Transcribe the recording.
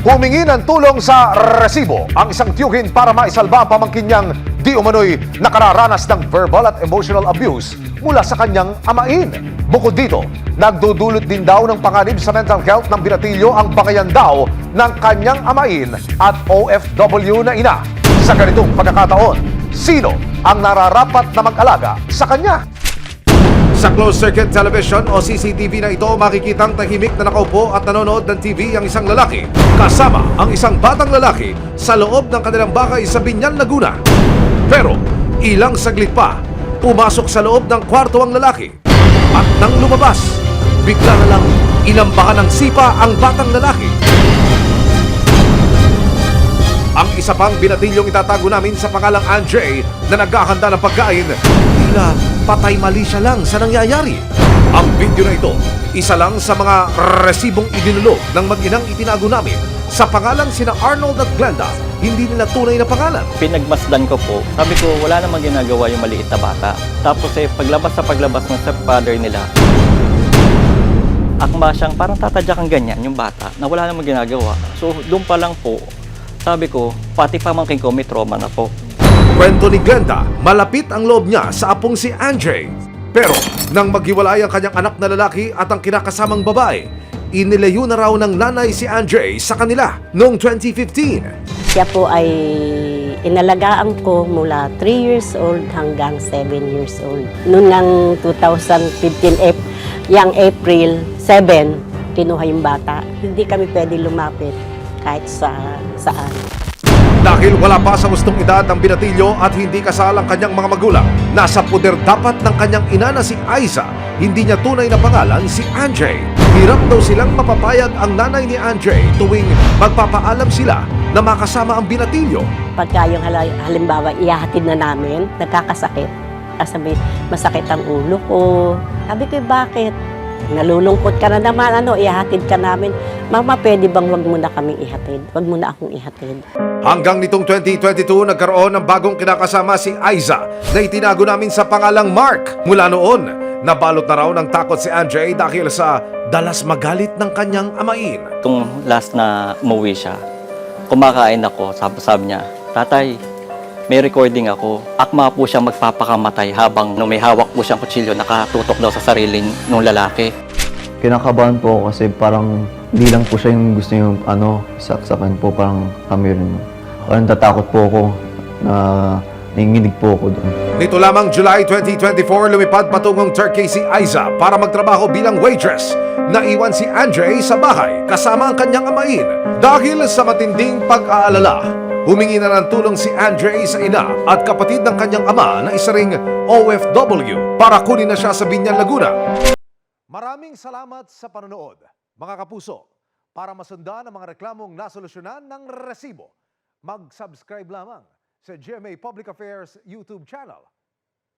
Humingi ng tulong sa resibo ang isang tiyuhin para maisalba ang pamangkin niyang di umano'y nakararanas ng verbal at emotional abuse mula sa kanyang amain. Bukod dito, nagdudulot din daw ng panganib sa mental health ng binatilyo ang bangayan daw ng kanyang amain at OFW na ina. Sa ganitong pagkakataon, sino ang nararapat na mag-alaga sa kanya? Sa closed-circuit television o CCTV na ito, makikitang tahimik na nakaupo at nanonood ng TV ang isang lalaki kasama ang isang batang lalaki sa loob ng kanilang bahay sa Biñan, Laguna. Pero ilang saglit pa, pumasok sa loob ng kwarto ang lalaki at nang lumabas, bigla na lang inambahan ng sipa ang batang lalaki. Ang isa pang binatilyong itatago namin sa pangalang Andre na naghahanda ng pagkain, tila patay mali siya lang sa nangyayari. Ang video na ito, isa lang sa mga resibong idinulog ng mag-inang itinago namin sa pangalang sina Arnold at Glenda, hindi nila tunay na pangalan. Pinagmasdan ko po, sabi ko wala namang ginagawa yung maliit na bata. Tapos paglabas ng stepfather nila, akma siyang parang tatadyakan ganyan yung bata na wala namang ginagawa. So doon pa lang po, sabi ko, pati pamangkin ko may trauma na po. Kwento ni Glenda, malapit ang loob niya sa apong si Andre. Pero nang maghiwalay ang kanyang anak na lalaki at ang kinakasamang babae, inilayo na raw ng nanay si Andre sa kanila noong 2015. Siya po ay inalagaan ko mula 3 years old hanggang 7 years old. Noong ng 2015, yung April 7, kinuha yung bata. Hindi kami pwede lumapit kahit saan. Dahil wala pa sa gustong edad ang binatilyo at hindi kasal ang kanyang mga magulang, nasa puder dapat ng kanyang ina na si Aiza, hindi niya tunay na pangalan si Andre. Hirap daw silang mapapayag ang nanay ni Andre tuwing magpapaalam sila na makasama ang binatilyo. Pagka yung halimbawa ihahatid na namin, nagkakasakit. Sabi, masakit ang ulo ko. Sabi ko, bakit? Nalulungkot ka na naman, ihahatid ka namin. Mama, pwede bang wag mo na kaming ihatid? Wag mo na akong ihatid. Hanggang nitong 2022, nagkaroon ng bagong kinakasama si Aiza na itinago namin sa pangalang Mark. Mula noon, nabalot na raw ng takot si Andre dahil sa dalas magalit ng kanyang amain. Itong last na umuwi siya, kumakain ako, sabi niya, Tatay, may recording ako. Akma po siyang magpapakamatay habang may hawak po siyang kutsilyo, nakatutok daw sa sarili ng lalaki. Kinakabahan po ako kasi parang hindi lang po siya yung gusto yung saksakan po, parang kami rin. Parang tatakot po ako na nanginginig po ako doon. Nito lamang July 2024, lumipad patungong Turkey si Aiza para magtrabaho bilang waitress. Naiwan si Andre sa bahay kasama ang kanyang amain. Dahil sa matinding pag-aalala, humingi na ng tulong si Andre sa ina at kapatid ng kanyang ama na isa ring OFW para kunin na siya sa Biñan, Laguna. Maraming salamat sa panonood, mga kapuso. Para masundan ang mga reklamong nasolusyonan ng resibo, mag-subscribe lamang sa GMA Public Affairs YouTube channel.